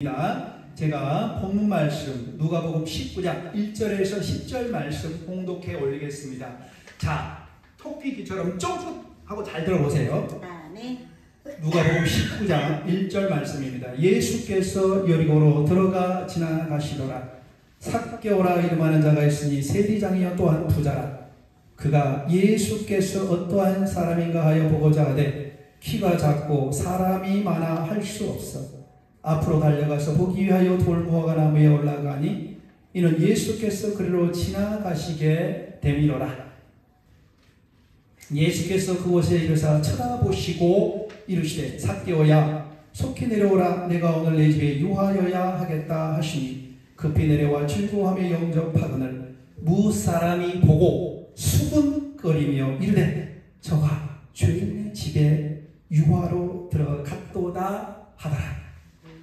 제가 본문 말씀 누가복음 19장 1절에서 10절 말씀 공독해 올리겠습니다. 자, 토끼기처럼 쫑긋하고 잘 들어보세요. 누가복음 19장 1절 말씀입니다. 예수께서 여리고로 들어가 지나가시더라. 삭개오라 이름하는 자가 있으니 세리장이요 또한 부자라. 그가 예수께서 어떠한 사람인가 하여 보고자 하되 키가 작고 사람이 많아 할 수 없어 앞으로 달려가서 보기 위하여 돌무화과 나무에 올라가니 이는 예수께서 그리로 지나가시게 됨이로라. 예수께서 그곳에 이르사 쳐다보시고 이르시되 삭개오야 속히 내려오라. 내가 오늘 내 집에 유하여야 하겠다 하시니 급히 내려와 즐거워하며 영접하거늘 무사람이 보고 수군거리며 이르되 저가 죄인의 집에 유하로 들어갔도다 하더라.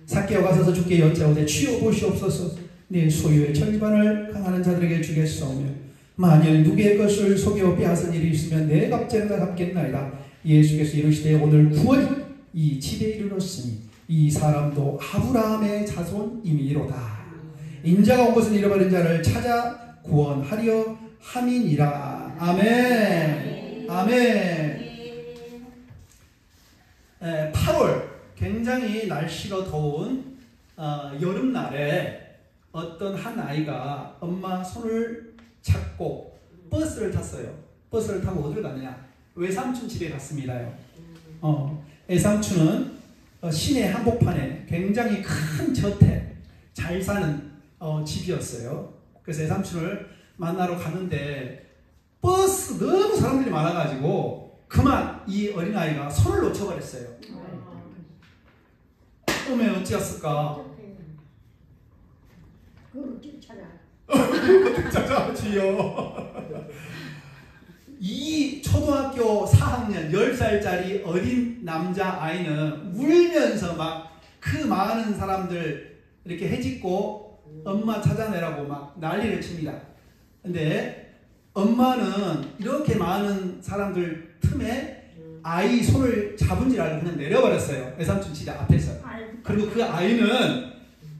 삭개오가 서서 주께 여짜오되 주여 보시옵소서. 내 소유의 절반을 강하는 자들에게 주겠사오며 만일 누구의 것을 속여 빼앗은 일이 있으면 내 갑절은 다 갚겠나이다. 예수께서 이르시되 오늘 구원이 이 집에 이르렀으니 이 사람도 아브라함의 자손임이로다. 인자가 온 것은 잃어버린 자를 찾아 구원하려 함이니라. 아멘. 아멘. 8월 굉장히 날씨가 더운 여름날에 어떤 한 아이가 엄마 손을 잡고 버스를 탔어요. 버스를 타고 어디를 갔느냐? 외삼촌 집에 갔습니다요. 외삼촌은 시내 한복판에 굉장히 큰 저택, 잘 사는 집이었어요. 그래서 외삼촌을 만나러 갔는데 버스 너무 사람들이 많아가지고 그만 이 어린아이가 손을 놓쳐버렸어요. 오면 어찌했을까? 그걸 어떻게 찾아? 어떻게 찾아지요? 이 초등학교 4학년 10살짜리 어린 남자아이는 울면서 막 그 많은 사람들 이렇게 해집고 엄마 찾아내라고 막 난리를 칩니다. 근데 엄마는 이렇게 많은 사람들 틈에 아이 손을 잡은 줄 알고 그냥 내려버렸어요. 외삼촌 집에 앞에서. 그리고 그 아이는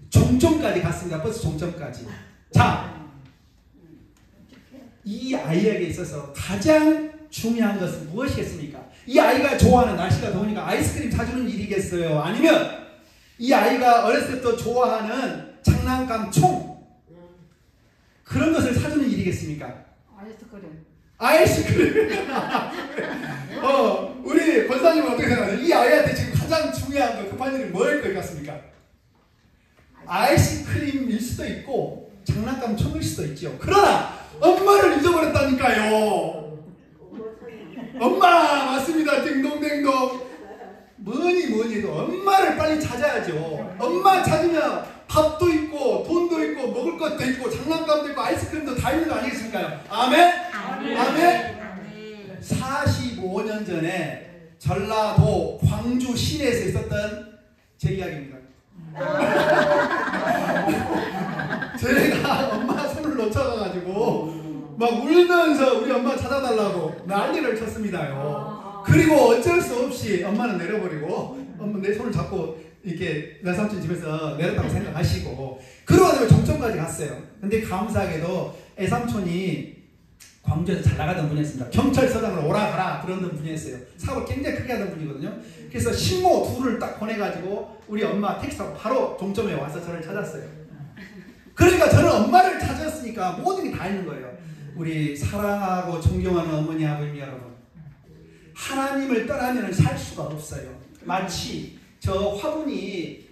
종점까지 갔습니다. 버스 종점까지. 자, 이 아이에게 있어서 가장 중요한 것은 무엇이겠습니까? 이 아이가 좋아하는, 날씨가 더우니까 아이스크림 사주는 일이겠어요? 아니면 이 아이가 어렸을 때부터 좋아하는 장난감 총 그런 것을 사주는 일이겠습니까? 아이스크림. 우리 권사님은 어떻게 생각하세요? 이 아이한테 지금 가장 중요한 거, 급한 일이 뭐일 것 같습니까? 아이스크림일 수도 있고 장난감 총일 수도 있죠. 그러나 엄마를 잊어버렸다니까요. 엄마 맞습니다. 딩동댕동. 뭐니 해도 엄마를 빨리 찾아야죠. 엄마 찾으면 밥도 있고 돈도 있고 먹을 것도 있고 장난감도 있고 아이스크림도 다 있는 거 아니겠습니까? 아멘? 아멘? 45년 전에 전라도 광주 시내에서 있었던 제 이야기입니다. 제가 엄마 손을 놓쳐가지고 막 울면서 우리 엄마 찾아달라고 난리를 쳤습니다요. 그리고 어쩔 수 없이 엄마는 내려버리고 엄마 내 손을 잡고 이렇게 외삼촌 집에서 내렸다고 생각하시고 그러고 종점까지 갔어요. 근데 감사하게도 애삼촌이 광주에서 잘 나가던 분이었습니다. 경찰서장으로 오라 가라 그러는 분이었어요. 사업을 굉장히 크게 하던 분이거든요. 그래서 신모 둘을 딱 보내가지고 우리 엄마 택시 타고 바로 종점에 와서 저를 찾았어요. 그러니까 저는 엄마를 찾았으니까 모든 게 다 있는 거예요. 우리 사랑하고 존경하는 어머니 아버님 여러분, 하나님을 떠나면 살 수가 없어요. 마치 저 화분이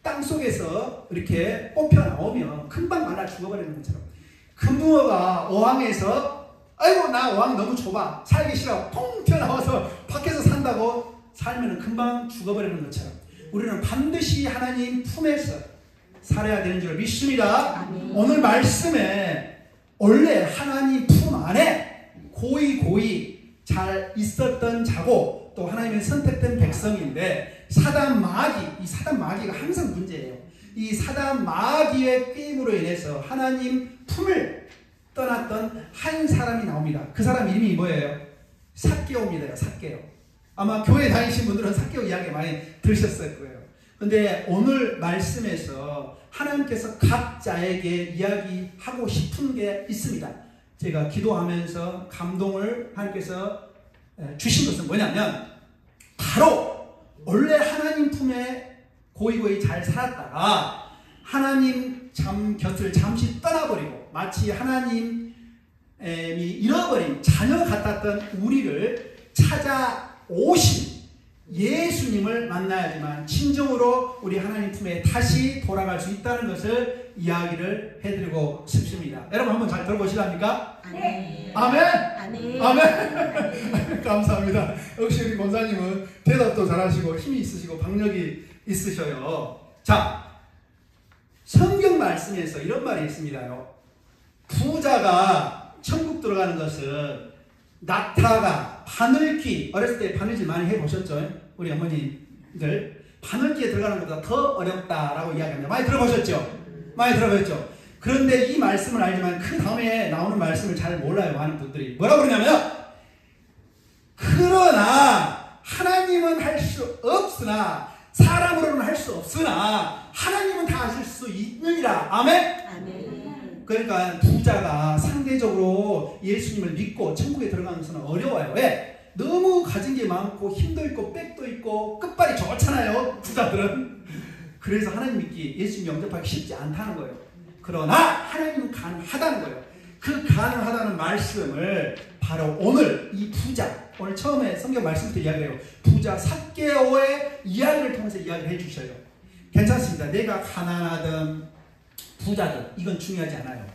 땅속에서 이렇게 뽑혀 나오면 금방 말라 죽어버리는 것처럼 금붕어가 어항에서 아이고 나 어항 너무 좁아 살기 싫어 통 튀어나와서 밖에서 산다고 살면 금방 죽어버리는 것처럼 우리는 반드시 하나님 품에서 살아야 되는 줄 믿습니다. 오늘 말씀에 원래 하나님 품 안에 고이 잘 있었던 자고 또 하나님의 선택된 백성인데 사단 마귀, 이 사단 마귀가 항상 문제예요. 이 사단 마귀의 꾀임으로 인해서 하나님 품을 떠났던 한 사람이 나옵니다. 그 사람 이름이 뭐예요? 삭개오입니다. 삭개오. 아마 교회 다니신 분들은 삭개오 이야기 많이 들으셨을 거예요. 근데 오늘 말씀에서 하나님께서 각자에게 이야기하고 싶은 게 있습니다. 제가 기도하면서 감동을 하나님께서 주신 것은 뭐냐면 바로 원래 하나님 품에 고이고이 잘 살았다가 하나님 곁을 잠시 떠나버리고 마치 하나님이 잃어버린 자녀 같았던 우리를 찾아오신 예수님을 만나야지만 진정으로 우리 하나님 품에 다시 돌아갈 수 있다는 것을 이야기를 해드리고 싶습니다. 여러분 한번 잘 들어보시랍니까? 네. 아멘? 아멘. 아멘? 감사합니다. 역시 우리 권사님은 대답도 잘하시고 힘이 있으시고 박력이 있으셔요. 자, 성경 말씀에서 이런 말이 있습니다요. 부자가 천국 들어가는 것은 낙타가 바늘귀, 어렸을 때 바늘질 많이 해보셨죠? 우리 어머니들 바늘귀에 들어가는 것보다 더 어렵다라고 이야기합니다. 많이 들어보셨죠? 많이 들어보셨죠? 그런데 이 말씀을 알지만 그 다음에 나오는 말씀을 잘 몰라요. 많은 분들이 뭐라고 그러냐면 그러나 하나님은 할 수 없으나 사람으로는 할 수 없으나 하나님은 다 하실 수 있느니라. 아멘? 아멘. 그러니까 부자가 상대적으로 예수님을 믿고 천국에 들어가는 것은 어려워요. 왜? 너무 가진 게 많고 힘도 있고 백도 있고 끝발이 좋잖아요. 부자들은. 그래서 하나님 믿기, 예수님 영접하기 쉽지 않다는 거예요. 그러나 하나님은 가능하다는 거예요. 그 가능하다는 말씀을 바로 오늘 이 부자, 오늘 처음에 성경 말씀부터 이야기해요. 부자 삭개오의 이야기를 통해서 이야기를 해주셔요. 괜찮습니다. 내가 가난하든 부자든 이건 중요하지 않아요.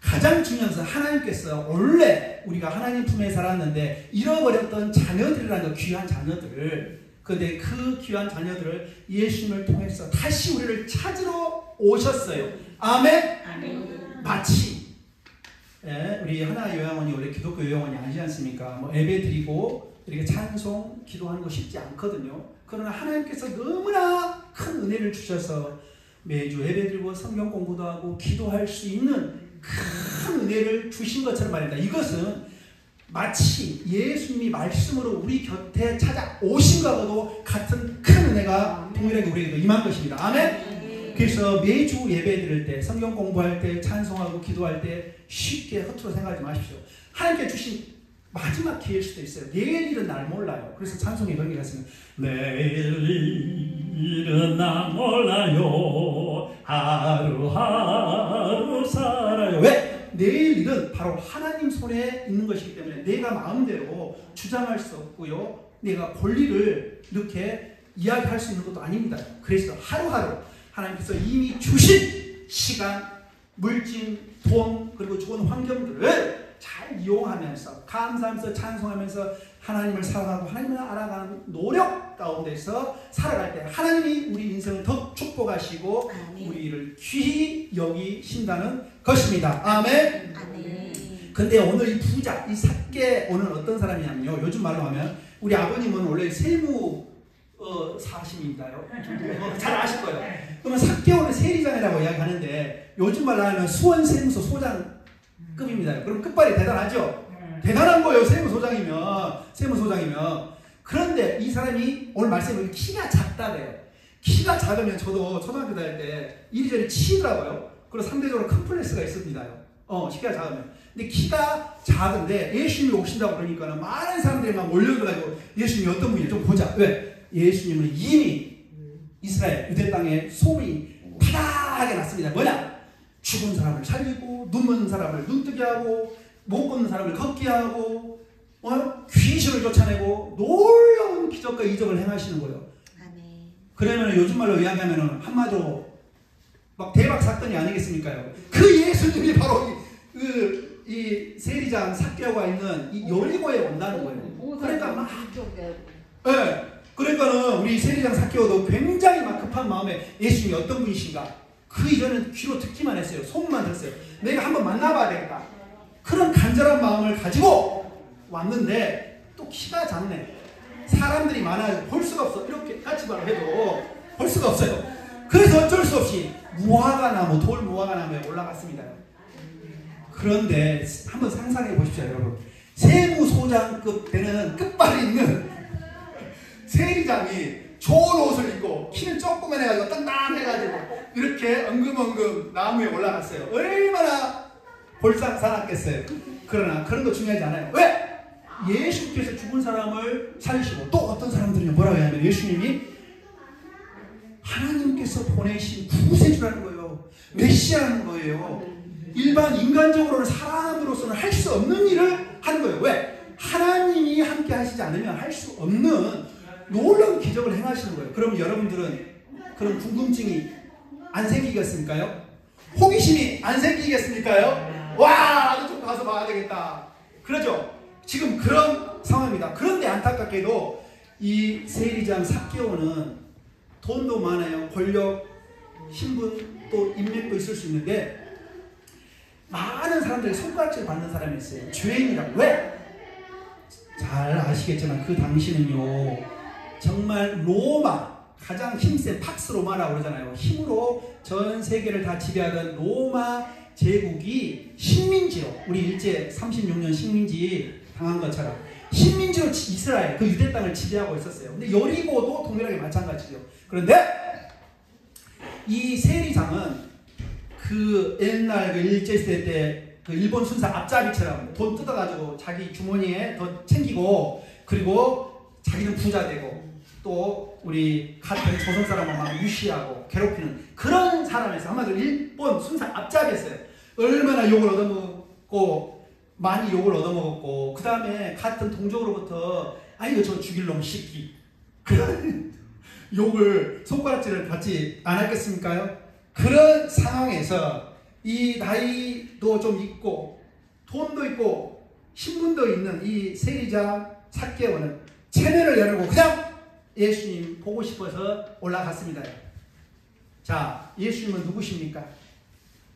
가장 중요한 것은 하나님께서 원래 우리가 하나님 품에 살았는데 잃어버렸던 자녀들이라는 귀한 자녀들을, 그런데 그 귀한 자녀들을 예수님을 통해서 다시 우리를 찾으러 오셨어요. 아멘? 아멘. 마치 우리 하나 요양원이 원래 기독교 요양원이 아니지 않습니까? 뭐 예배 드리고 이렇게 찬송 기도하는 거 쉽지 않거든요. 그러나 하나님께서 너무나 큰 은혜를 주셔서 매주 예배 드리고 성경 공부도 하고 기도할 수 있는 큰 은혜를 주신 것처럼 말입니다. 이것은 마치 예수님이 말씀으로 우리 곁에 찾아오신 것과도 같은 큰 은혜가 동일하게 우리에게도 임한 것입니다. 아멘? 그래서 매주 예배 드릴 때, 성경 공부할 때, 찬송하고 기도할 때 쉽게 허투루 생각하지 마십시오. 하나님께 주신 마지막 기회일 수도 있어요. 내일 일은 날 몰라요. 그래서 찬송에 그런 게 같습니다. 내일 일은 날 몰라요. 하루하루 살아요. 왜? 내일 일은 바로 하나님 손에 있는 것이기 때문에 내가 마음대로 주장할 수 없고요. 내가 권리를 이렇게 이야기할 수 있는 것도 아닙니다. 그래서 하루하루 하나님께서 이미 주신 시간, 물질, 돈, 그리고 좋은 환경들을 잘 이용하면서 감사하면서 찬송하면서 하나님을 사랑하고 하나님을 알아가는 노력 가운데서 살아갈 때 하나님이 우리 인생을 더 축복하시고 아멘. 우리를 귀히 여기신다는 것입니다. 아멘. 아멘. 근데 오늘 이 부자, 이 삭개오는 어떤 사람이냐면요. 요즘 말로 하면 우리 아버님은 원래 세무 사심입니다요. 잘 아실 거예요. 그러면 삭개오는 세리장이라고 이야기하는데 요즘 말로 하면 수원세무서 소장급입니다. 그럼 끝발이 대단하죠. 대단한 거예요. 세무소장이면. 그런데 이 사람이 오늘 말씀에 키가 작다 그래요. 키가 작으면 저도 초등학교 다닐 때 이리저리 치더라고요. 그리고 상대적으로 컴플렉스가 있습니다요. 키가 작으면. 근데 키가 작은데 예수님이 오신다고 그러니까는 많은 사람들이 막 몰려들어가지고 예수님이 어떤 분이에요? 좀 보자. 왜? 예수님은 이미 이스라엘 유대 땅에 소문이 파다하게 났습니다. 뭐냐? 죽은 사람을 살리고 눈먼 사람을 눈뜨게 하고 못 걷는 사람을 걷게 하고 귀신을 쫓아내고 놀라운 기적과 이적을 행하시는 거예요. 아멘. 그러면 요즘 말로 이야기하면 한마디로 막 대박 사건이 아니겠습니까요? 그 예수님이 바로 이 세리장 삭개오가 있는 이 여리고에 온다는 거예요. 그러니까 막 그러니까는 우리 세리장 삭개오도 굉장히 막 급한 마음에 예수님이 어떤 분이신가 그 이전에 귀로 듣기만 했어요. 소문만 들었어요. 내가 한번 만나봐야 되겠다. 그런 간절한 마음을 가지고 왔는데 또 키가 작네. 사람들이 많아요. 볼 수가 없어. 이렇게 같이 말을 해도 볼 수가 없어요. 그래서 어쩔 수 없이 무화과나무, 돌 무화과나무에 올라갔습니다. 그런데 한번 상상해 보십시오, 여러분. 세무소장급 되는 끝발이 있는 세리장이 좋은 옷을 입고 키는 조그만 해가지고 땅땅해가지고 이렇게 엉금엉금 나무에 올라갔어요. 얼마나 볼상사납겠어요. 그러나 그런 거 중요하지 않아요. 왜? 예수께서 죽은 사람을 살리시고 또 어떤 사람들이 뭐라고 하냐면 예수님이 하나님께서 보내신 구세주라는 거예요. 메시아라는 거예요. 일반 인간적으로는 사람으로서는 할 수 없는 일을 한 거예요. 왜? 하나님이 함께 하시지 않으면 할 수 없는 놀라운 기적을 행하시는 거예요. 그러면 여러분들은 그런 궁금증이 안 생기겠습니까요? 호기심이 안 생기겠습니까요? 와, 나도 좀 가서 봐야 되겠다. 그러죠? 지금 그런 상황입니다. 그런데 안타깝게도 이 세리장 삭개오는 돈도 많아요. 권력, 신분, 또 인맥도 있을 수 있는데 많은 사람들이 손가락질 받는 사람이 있어요. 죄인이라고. 왜? 잘 아시겠지만 그 당시는요 정말 로마, 가장 힘센 팍스 로마라고 그러잖아요. 힘으로 전 세계를 다 지배하던 로마 제국이 식민지로, 우리 일제 36년 식민지 당한 것처럼 식민지로 이스라엘, 그 유대 땅을 지배하고 있었어요. 근데 여리고도 동일하게 마찬가지죠. 그런데 이 세리장은 그 옛날 그 일제시대 때 그 일본 순사 앞잡이처럼 돈 뜯어가지고 자기 주머니에 더 챙기고, 그리고 자기는 부자 되고, 또 우리 같은 조선 사람을 막 무시하고 괴롭히는 그런 사람에서 한마디로 일본 순사 앞잡이였어요. 얼마나 욕을 얻어먹고 많이 욕을 얻어먹었고, 그 다음에 같은 동족으로부터 아이고 저 죽일 놈 새끼 그런 욕을, 손가락질을 받지 않았겠습니까요? 그런 상황에서 이 나이도 좀 있고 돈도 있고 신분도 있는 이 세리장 삭개오는 체면을 열고 그냥 예수님 보고 싶어서 올라갔습니다. 자, 예수님은 누구십니까?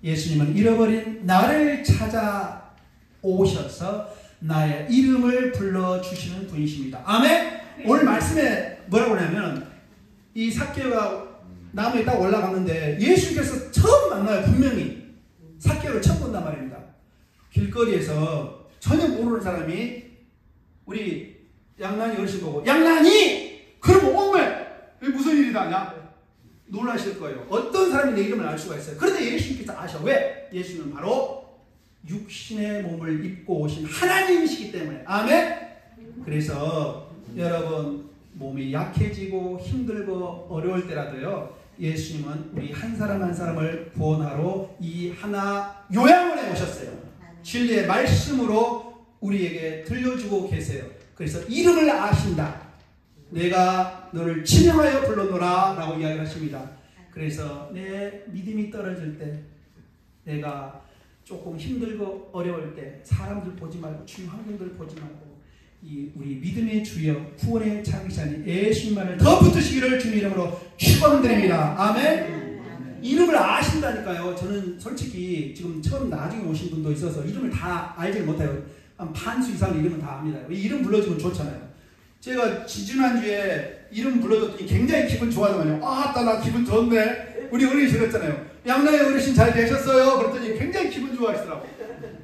예수님은 잃어버린 나를 찾아 오셔서 나의 이름을 불러주시는 분이십니다. 아멘? 오늘 말씀에 뭐라고 하냐면 이 삭개오가 나무에 딱 올라갔는데 예수님께서 처음 만나요. 분명히 삭개오를 처음 본단 말입니다. 길거리에서 전혀 모르는 사람이 우리 양난이 어르신 보고 양난이! 그러면 오메! 이게 무슨 일이다 냐? 놀라실 거예요. 어떤 사람이 내 이름을 알 수가 있어요. 그런데 예수님께서 아셔. 왜? 예수님은 바로 육신의 몸을 입고 오신 하나님이시기 때문에. 아멘? 그래서 여러분 몸이 약해지고 힘들고 어려울 때라도요, 예수님은 우리 한 사람 한 사람을 구원하러 이 하나 요양원에 오셨어요. 진리의 말씀으로 우리에게 들려주고 계세요. 그래서 이름을 아신다. 내가 너를 지명하여 불렀노라 라고 이야기를 하십니다. 그래서 내 믿음이 떨어질 때, 내가 조금 힘들고 어려울 때 사람들 보지 말고 주위 환경들 보지 말고 이 우리 믿음의 주여 구원의 창시자님 예수님만을 더 붙드시기를 주님 이름으로 축원드립니다. 아멘. 이름을 아신다니까요. 저는 솔직히 지금 처음 나중에 오신 분도 있어서 이름을 다 알지 못해요. 한 반수 이상 이름은 다 압니다. 이름 불러주면 좋잖아요. 제가 지지난주에 이름 불러줬더니 굉장히 기분 좋아하더만요. 아따 나 기분 좋네. 우리 어르신 그랬잖아요. 양나의 어르신 잘 계셨어요? 그랬더니 굉장히 기분 좋아하시더라고요.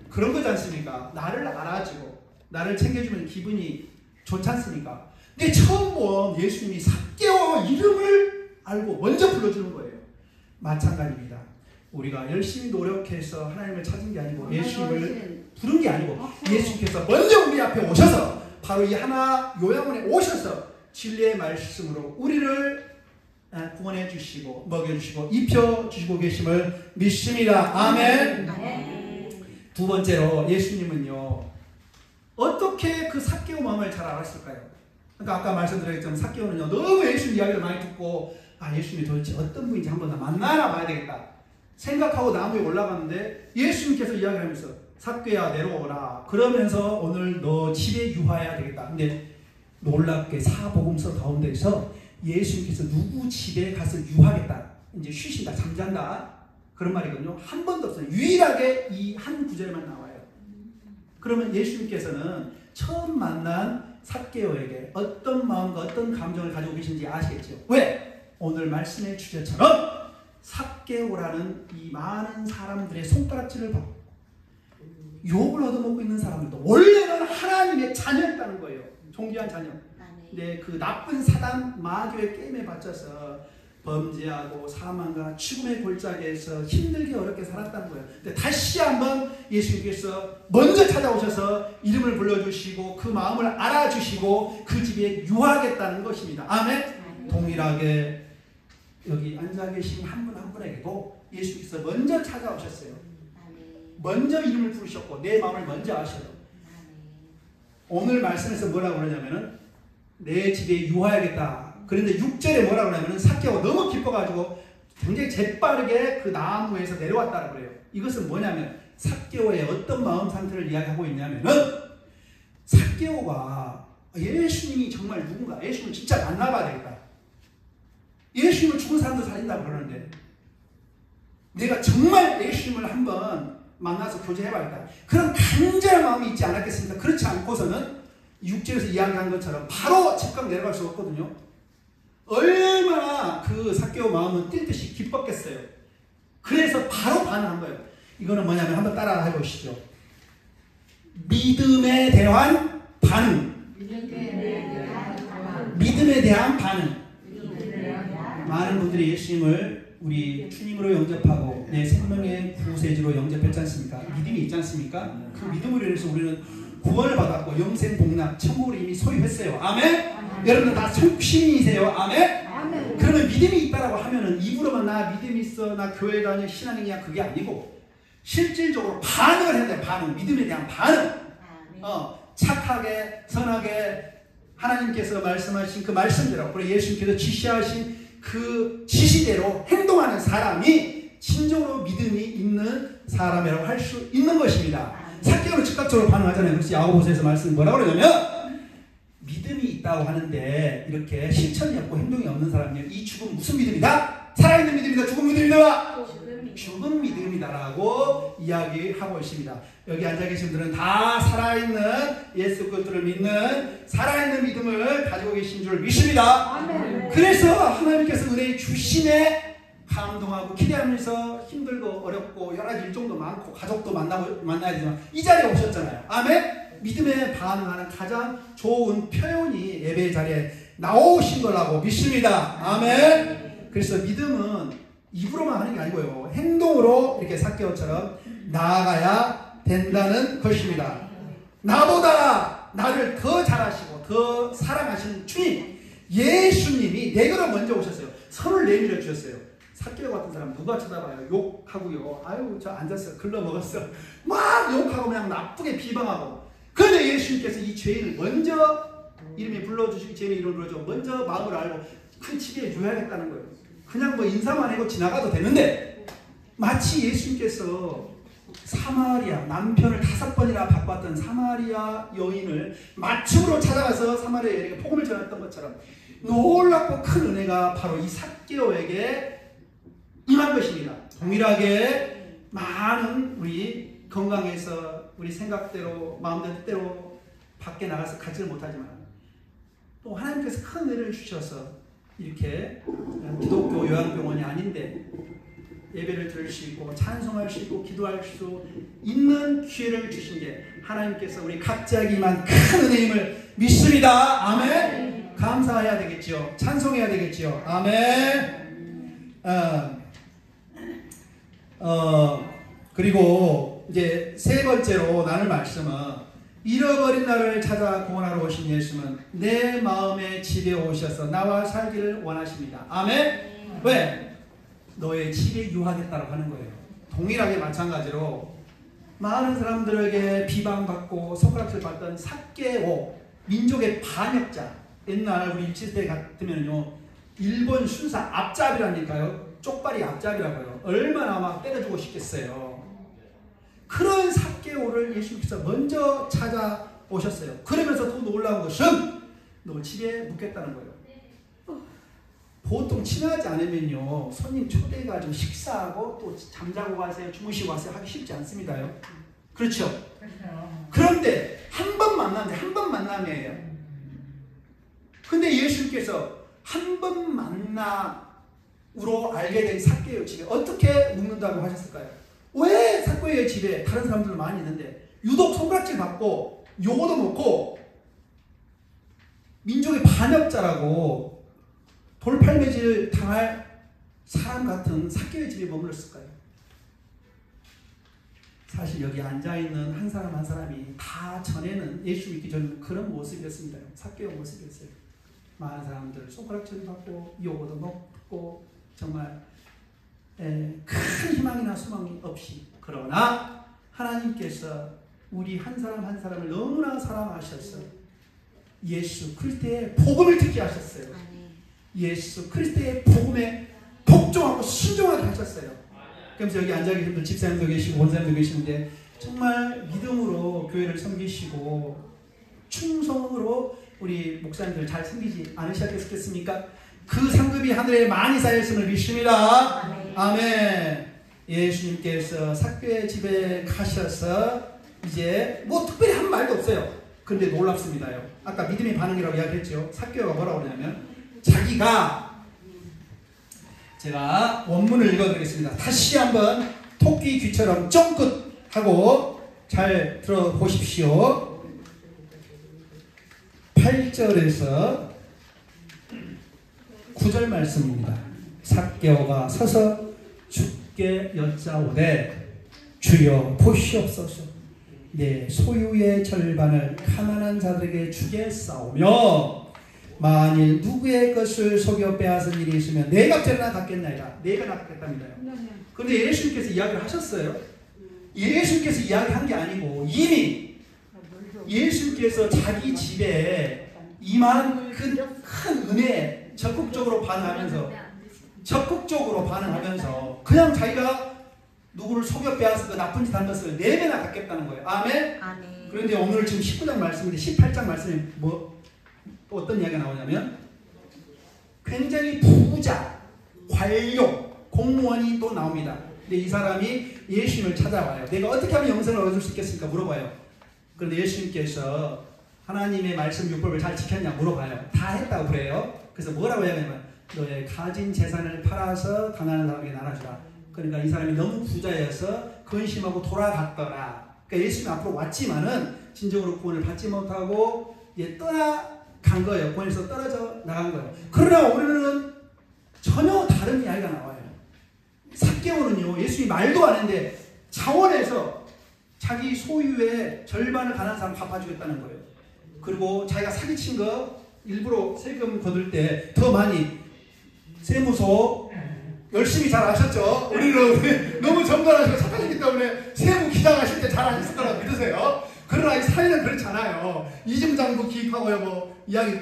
그런 거지 않습니까? 나를 알아주고 나를 챙겨주면 기분이 좋지 않습니까? 근데 처음 본 예수님이 삭개오 이름을 알고 먼저 불러주는 거예요. 마찬가지입니다. 우리가 열심히 노력해서 하나님을 찾은 게 아니고 예수님을 부른 게 아니고 예수님께서 먼저 우리 앞에 오셔서 바로 이 하나 요양원에 오셔서 진리의 말씀으로 우리를 구원해 주시고 먹여주시고 입혀주시고 계심을 믿습니다. 아멘. 두 번째로 예수님은요 어떻게 그 삭개오 마음을 잘 알았을까요? 그러니까 아까 말씀드렸지만 삭개오는요 너무 예수님 이야기를 많이 듣고 예수님이 도대체 어떤 분인지 한번 만나러 봐야 되겠다 생각하고 나무에 올라갔는데 예수님께서 이야기를 하면서 삭개야 내려오라 그러면서 오늘 너 집에 유하해야 되겠다. 근데 놀랍게 사복음서 가운데서 예수님께서 누구 집에 가서 유하겠다 이제 쉬신다 잠잔다 그런 말이거든요. 한 번도 없어요. 유일하게 이 한 구절만 나와요. 그러면 예수님께서는 처음 만난 삭개오에게 어떤 마음과 어떤 감정을 가지고 계신지 아시겠죠? 왜? 오늘 말씀의 주제처럼 삭개오라는 이 많은 사람들의 손가락질을 받고 욕을 얻어먹고 있는 사람들도 원래는 하나님의 자녀였다는 거예요. 존귀한 자녀. 근데 그 나쁜 사단 마귀의 게임에 바쳐서 범죄하고 사망과 죽음의 골짜기에서 힘들게 어렵게 살았다는 거예요. 근데 다시 한번 예수님께서 먼저 찾아오셔서 이름을 불러주시고 그 마음을 알아주시고 그 집에 유하겠다는 것입니다. 아멘. 동일하게 여기 앉아 계신 한 분 한 분에게도 예수님께서 먼저 찾아오셨어요. 먼저 이름을 부르셨고 내 마음을 먼저 아셔요. 오늘 말씀에서 뭐라고 그러냐면은 내 집에 유하야겠다. 그런데 6절에 뭐라고 하냐면은 삭개오가 너무 기뻐가지고 굉장히 재빠르게 그 나무에서 내려왔다고 그래요. 이것은 뭐냐면 삭개오의 어떤 마음 상태를 이야기하고 있냐면은 삭개오가 예수님이 정말 누군가, 예수님을 진짜 만나봐야 되겠다. 예수님을 죽은 사람도 살린다고 그러는데 내가 정말 예수님을 한번 만나서 교제해봐야겠다. 그런 간절한 마음이 있지 않았겠습니까? 그렇지 않고서는 6절에서 이야기한 것처럼 바로 즉각 내려갈 수 없거든요. 얼마나 그 삭개오 마음은 뛸 듯이 기뻤겠어요. 그래서 바로 반응한 거예요. 이거는 뭐냐면 한번 따라 해보시죠. 믿음에 대한 반응. 믿음에 대한 반응. 많은 분들이 예수님을 우리 주님으로 영접하고 내 생명의 구세주로 영접했지 않습니까? 믿음이 있지 않습니까? 그 믿음으로 인해서 우리는 구원을 받았고 영생 복락 천국을 이미 소유했어요. 아멘? 여러분들 다 성신이세요. 아멘? 그러면 믿음이 있다라고 하면은 입으로만 나 믿음이 있어, 나 교회 다녀, 신앙이냐, 그게 아니고 실질적으로 반응을 해야 돼요. 반응. 믿음에 대한 반응. 착하게 선하게 하나님께서 말씀하신 그 말씀대로, 그리고 예수님께서 지시하신 그 지시대로 행동하는 사람이 진정으로 믿음이 있는 사람이라고 할 수 있는 것입니다. 삭개오는 즉각적으로 반응하잖아요. 그래서 야고보서에서 말씀이 뭐라고 그러냐면 믿음이 있다고 하는데 이렇게 실천이 없고 행동이 없는 사람이 이 죽음 무슨 믿음이다? 살아있는 믿음이다? 죽은 믿음이다? 죽은 믿음이다라고 이야기하고 있습니다. 여기 앉아 계신 분들은 다 살아있는 예수 그리스도를 믿는 살아있는 믿음을 가지고 계신 줄 믿습니다. 아멘. 그래서 하나님께서 은혜 주심에 감동하고 기대하면서 힘들고 어렵고 여러 가지 일정도 많고 가족도 만나야 되지만 이 자리에 오셨잖아요. 아멘. 믿음에 반응하는 가장 좋은 표현이 예배 자리에 나오신 거라고 믿습니다. 아멘. 그래서 믿음은 입으로만 하는 게 아니고요. 행동으로 이렇게 삭개오처럼 나아가야 된다는 것입니다. 나보다 나를 더 잘하시고 더 사랑하시는 주님, 예수님이 내게로 먼저 오셨어요. 손을 내밀어 주셨어요. 삭개오 같은 사람 누가 쳐다봐요? 욕하고요. 아유 저 앉았어. 글러먹었어. 막 욕하고 그냥 나쁘게 비방하고. 그런데 예수님께서 이 죄인을 먼저 이름이 불러주시고 죄인의 이름을 불러주고 먼저 마음을 알고 그 집에 유하겠다는 거예요. 그냥 뭐 인사만 하고 지나가도 되는데 마치 예수님께서 사마리아 남편을 5번이나 바꿨던 사마리아 여인을 맞춤으로 찾아가서 사마리아 여인에게 복음을 전했던 것처럼 놀랍고 큰 은혜가 바로 이 삭개오에게 임한 것입니다. 동일하게 많은 우리 건강해서 우리 생각대로 마음대로 뜻대로 밖에 나가서 가지를 못하지만 또 하나님께서 큰 은혜를 주셔서 이렇게 기독교 요양병원이 아닌데 예배를 드릴 수 있고 찬송할 수 있고 기도할 수 있는 기회를 주신 게 하나님께서 우리 각자에게만 큰 은혜임을 믿습니다. 아멘. 감사해야 되겠지요. 찬송해야 되겠지요. 아멘. 그리고 이제 세 번째로 나눌 말씀은 잃어버린 나를 찾아 구원하러 오신 예수는 내 마음의 집에 오셔서 나와 살기를 원하십니다. 아멘? 왜? 너의 집에 유하겠다고 하는 거예요. 동일하게 마찬가지로 많은 사람들에게 비방받고 손가락질 받던 삭개오, 민족의 반역자. 옛날 우리 일치시대 같으면요 일본 순사 앞잡이라니까요. 쪽발이 앞잡이라고요. 얼마나 막 때려주고 싶겠어요. 그런 삭개오를 예수님께서 먼저 찾아오셨어요. 그러면서 또 놀라운 것은 너 집에 묵겠다는 거예요. 보통 친하지 않으면요 손님 초대해가지고 식사하고 또 잠자고 가세요, 주무시고 가세요 하기 쉽지 않습니다요. 그렇죠? 그런데 한 번 만남이에요. 근데 예수님께서 한 번 만남으로 알게 된 삭개오 집에 어떻게 묵는다고 하셨을까요? 왜 삭개오의 집에 다른 사람들 많이 있는데 유독 손가락질 받고 욕도 먹고 민족의 반역자라고 돌팔매질 당할 사람 같은 삭개오의 집에 머물렀을까요? 사실 여기 앉아있는 한 사람 한 사람이 다 전에는 예수 믿기 전 그런 모습이었습니다. 삭개오 모습이었어요. 많은 사람들 손가락질 받고 요구도 먹고 정말 큰 희망이나 소망이 없이, 그러나 하나님께서 우리 한 사람 한 사람을 너무나 사랑하셔서 예수 그리스도의 복음을 듣게 하셨어요. 예수 그리스도의 복음에 복종하고 순종하게 하셨어요. 그러면서 여기 앉아 계신 분들 집사님도 계시고 원사님도 계시는데 정말 믿음으로 교회를 섬기시고 충성으로 우리 목사님들 잘 섬기지 않으셨겠습니까? 그 상급이 하늘에 많이 쌓였음을 믿습니다. 아멘. 예수님께서 삭개오의 집에 가셔서 이제 뭐 특별히 한 말도 없어요. 그런데 놀랍습니다요. 아까 믿음의 반응이라고 이야기했죠. 삭개오가 뭐라고 그러냐면 자기가, 제가 원문을 읽어드리겠습니다. 다시 한번 토끼 귀처럼 쫑긋하고 잘 들어보십시오. 8절에서 9절 말씀입니다. 삭개오가 서서 주께 여짜오되 주여 보시옵소서, 내 소유의 절반을 가난한 자들에게 주겠사오며 만일 누구의 것을 속여 빼앗은 일이 있으면 내가 죄나 갚겠나이다. 내가 갚겠답니다. 그런데 예수님께서 이야기를 하셨어요. 예수님께서 이야기한 게 아니고 이미 예수님께서 자기 집에 임한 큰 은혜에 적극적으로 반응하면서 그냥 자기가 누구를 속여 빼앗은 그 나쁜 짓 한 것을 4배나 갚겠다는 거예요. 아멘? 아멘. 그런데 오늘 지금 19장 말씀인데 18장 말씀이 어떤 이야기가 나오냐면 굉장히 부자, 관료, 공무원이 또 나옵니다. 근데 이 사람이 예수님을 찾아와요. 내가 어떻게 하면 영생을 얻을 수 있겠습니까? 물어봐요. 그런데 예수님께서 하나님의 말씀 율법을 잘 지켰냐 물어봐요. 다 했다고 그래요. 그래서 뭐라고 하냐면 너의 가진 재산을 팔아서 가난한 사람에게 나눠주라. 그러니까 이 사람이 너무 부자여서 근심하고 돌아갔더라. 그러니까 예수님 앞으로 왔지만은 진정으로 구원을 받지 못하고 떠나간 거예요. 구원에서 떨어져 나간 거예요. 그러나 오늘은 전혀 다른 이야기가 나와요. 삭개오는요, 예수님이 말도 안 했는데 차원에서 자기 소유의 절반을 가난한 사람 갚아주겠다는 거예요. 그리고 자기가 사기친 거 일부러 세금 거둘 때 더 많이, 세무서 열심히 잘 아셨죠? 우리는 너무 정갈하시고 착하시기 때문에 세무 기장하실 때 잘 하셨을 거라고 믿으세요. 그러나 이 사회는 그렇잖아요. 이중장부 기입하고요, 이야기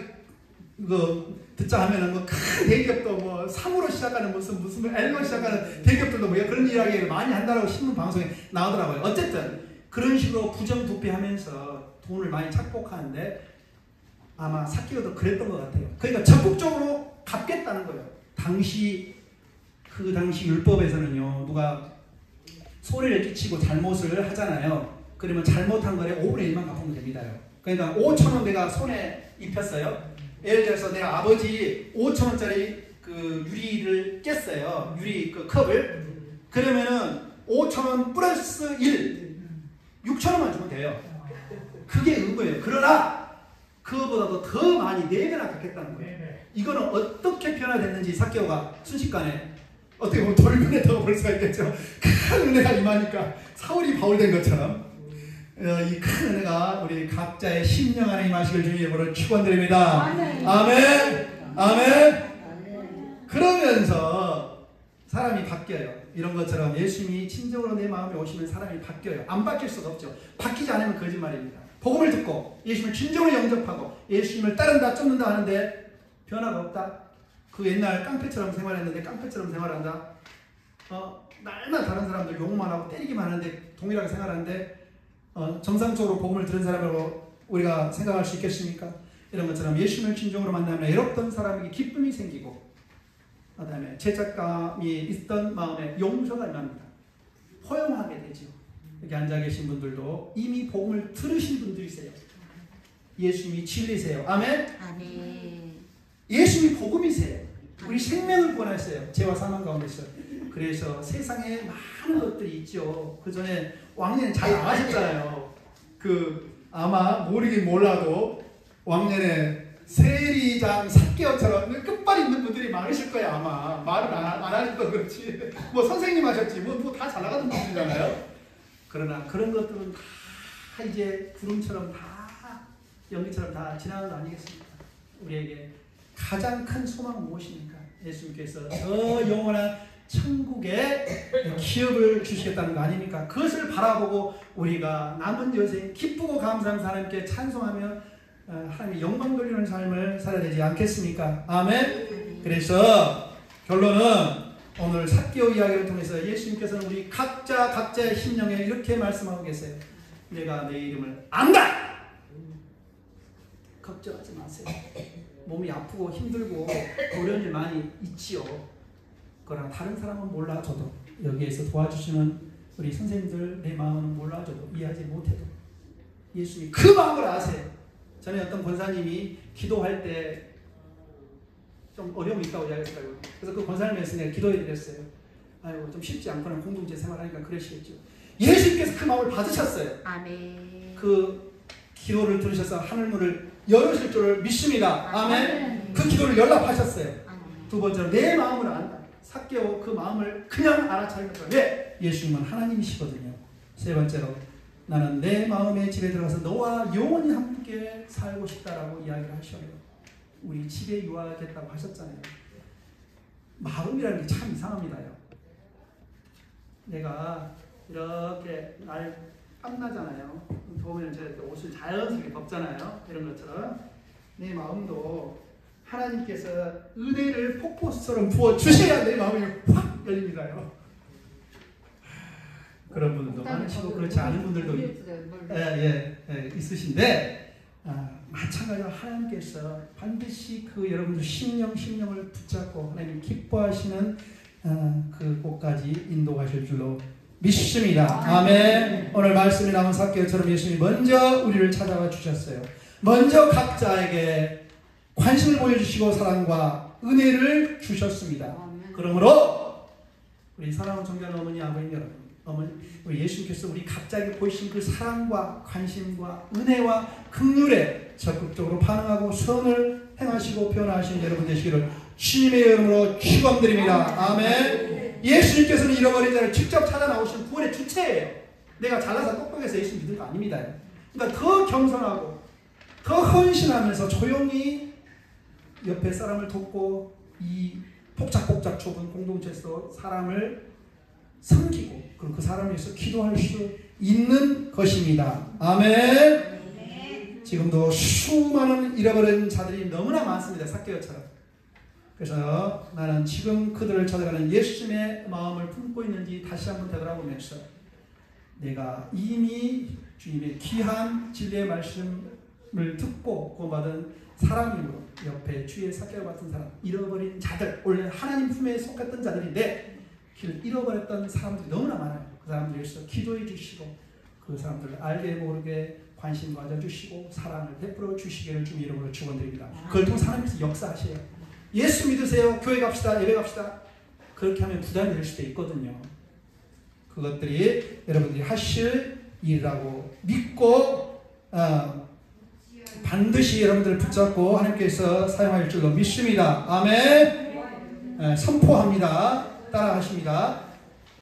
듣자 하면은 큰 대기업도 사무로 시작하는 무슨 L로 시작하는 대기업들도 그런 이야기를 많이 한다라고 신문 방송에 나오더라고요. 어쨌든 그런 식으로 부정부패하면서 돈을 많이 착복하는데 아마 삭개오도 그랬던 것 같아요. 그러니까 적극적으로 갚겠다는 거예요. 그 당시 율법에서는요, 누가 소리를 끼치고 잘못을 하잖아요. 그러면 잘못한 거에 5분의 1만 갚으면 됩니다요. 그러니까 5,000원 내가 손에 입혔어요. 예를 들어서 내가 아버지 5,000원짜리 그 유리를 깼어요. 유리 그 컵을. 그러면은 5,000원 플러스 1, 6,000원만 주면 돼요. 그게 의무예요. 그러나 그거보다도 더 많이 4배나 갚겠다는 거예요. 이거는 어떻게 변화됐는지 삭개오가 순식간에 어떻게 보면 돌변에 더 볼 수가 있겠죠. 큰 은혜가 임하니까 사울이 바울된 것처럼 이 큰 은혜가 우리 각자의 심령 안에 임하시길 주님의 이름으로 축원드립니다. 아멘. 아멘. 그러면서 사람이 바뀌어요. 이런 것처럼 예수님이 친정으로 내 마음에 오시면 사람이 바뀌어요. 안 바뀔 수가 없죠. 바뀌지 않으면 거짓말입니다. 복음을 듣고 예수님을 진정으로 영접하고 예수님을 따른다 쫓는다 하는데 변화가 없다. 그 옛날 깡패처럼 생활했는데 깡패처럼 생활한다. 날마다 다른 사람들 욕만 하고 때리기만 하는데 동일하게 생활하는데 정상적으로 복음을 들은 사람이라고 우리가 생각할 수 있겠습니까? 이런 것처럼 예수님을 진정으로 만나면 외롭던 사람에게 기쁨이 생기고 그 다음에 죄책감이 있던 마음에 용서가 일어납니다. 포용하게 되죠. 여기 앉아 계신 분들도 이미 복음을 들으신 분들이세요. 예수님이 진리세요. 아멘? 아멘. 예수님이 복음이세요. 우리 생명을 구원하셨어요. 죄와 사망 가운데서. 그래서 세상에 많은 것들이 있죠. 그 전에 왕년에 잘 나가셨잖아요. 아마 모르긴 몰라도 왕년에 세리장 삭개오처럼 끝발이 있는 분들이 많으실 거야. 아마 말을 안 하셔도 그렇지. 뭐 선생님 하셨지 뭐 다 잘 나가는 분들이잖아요. 그러나 그런 것들은 다 이제 구름처럼 다 연기처럼 다 지나간 거 아니겠습니까? 우리에게 가장 큰 소망은 무엇입니까? 예수님께서 저 영원한 천국의 기업을 주시겠다는 거 아닙니까? 그것을 바라보고 우리가 남은 여생 기쁘고 감사하면서 하나님께 찬송하며 하나님의 영광 돌리는 삶을 살아야 되지 않겠습니까? 아멘. 그래서 결론은 오늘 삭개오 이야기를 통해서 예수님께서는 우리 각자의 심령에 이렇게 말씀하고 계세요. 내가 내 이름을 안다. 걱정하지 마세요. 몸이 아프고 힘들고 어려운 일 많이 있지요. 그러나 다른 사람은 몰라줘도 여기에서 도와주시는 우리 선생님들 내 마음은 몰라줘도 이해하지 못해도 예수님이 그 마음을 아세요. 전에 어떤 권사님이 기도할 때 좀 어려움이 있다고 이야기했어요. 그래서 그 권사님에서 내가 기도해 드렸어요. 아이고 좀 쉽지 않구나 공동체 생활하니까 그러시겠죠. 예수님께서 그 마음을 받으셨어요. 아멘. 그 기도를 들으셔서 하늘문을 열으실 줄을 믿습니다. 아멘. 그 기도를 연락하셨어요. 두 번째로 내 마음을 안다. 삭개오 그 마음을 그냥 알아차리는 거예요. 왜? 예수님은 하나님이시거든요. 세 번째로 나는 내 마음의 집에 들어가서 너와 영원히 함께 살고 싶다라고 이야기를 하셔요. 우리 집에 유하겠다고 하셨잖아요. 마음이라는 게 참 이상합니다요. 내가 이렇게 날 땀나잖아요. 더우면 제가 옷을 자연스럽게 덮잖아요. 이런 것처럼 내 마음도 하나님께서 은혜를 폭포수처럼 부어주셔야 내 마음이 확 열립니다요. 그런 분들도 많으시고 그렇지 않은 분들도 있으신데 마찬가지로 하나님께서 반드시 그 여러분들 심령을 붙잡고 하나님 기뻐하시는 그곳까지 인도하실 줄로 믿습니다. 아멘. 오늘 말씀이 나온 삭개오처럼 예수님이 먼저 우리를 찾아와 주셨어요. 먼저 각자에게 관심을 보여주시고 사랑과 은혜를 주셨습니다. 그러므로 우리 사랑하는 존경하는 어머니 아버님 여러분, 우리 예수님께서 우리 각자에게 보이신 그 사랑과 관심과 은혜와 긍휼에 적극적으로 반응하고 선을 행하시고 변화하신 여러분 되시기를 주님의 이름으로 축원드립니다. 아멘. 예수님께서는 잃어버린 자를 직접 찾아 나오신 구원의 주체예요. 내가 잘나서 똑똑해서 예수 믿을 거 아닙니다. 그러니까 더 겸손하고 더 헌신하면서 조용히 옆에 사람을 돕고 이 복잡복잡 좁은 공동체에서 사람을 섬기고 그리고 그 사람을 위해서 기도할 수 있는 것입니다. 아멘. 지금도 수많은 잃어버린 자들이 너무나 많습니다. 삭개오처럼. 그래서 나는 지금 그들을 찾아가는 예수님의 마음을 품고 있는지 다시 한번 되돌아보면서 내가 이미 주님의 귀한 진리의 말씀을 듣고 구원받은 사람이므로 옆에 주의 삭개오 같은 사람, 잃어버린 자들, 원래 하나님 품에 속했던 자들인데 길을 잃어버렸던 사람들이 너무나 많아요. 그 사람들 위해서 기도해 주시고 그 사람들을 알게 모르게 관심 가져주시고 사랑을 베풀어 주시기를 주님 이름으로 축원드립니다. 그걸 통해서 하나님께서 역사하세요. 예수 믿으세요. 교회 갑시다. 예배 갑시다. 그렇게 하면 부담이 될 수도 있거든요. 그것들이 여러분들이 하실 일이라고 믿고 반드시 여러분들을 붙잡고 하나님께서 사용할 줄로 믿습니다. 아멘. 선포합니다. 따라하십니다.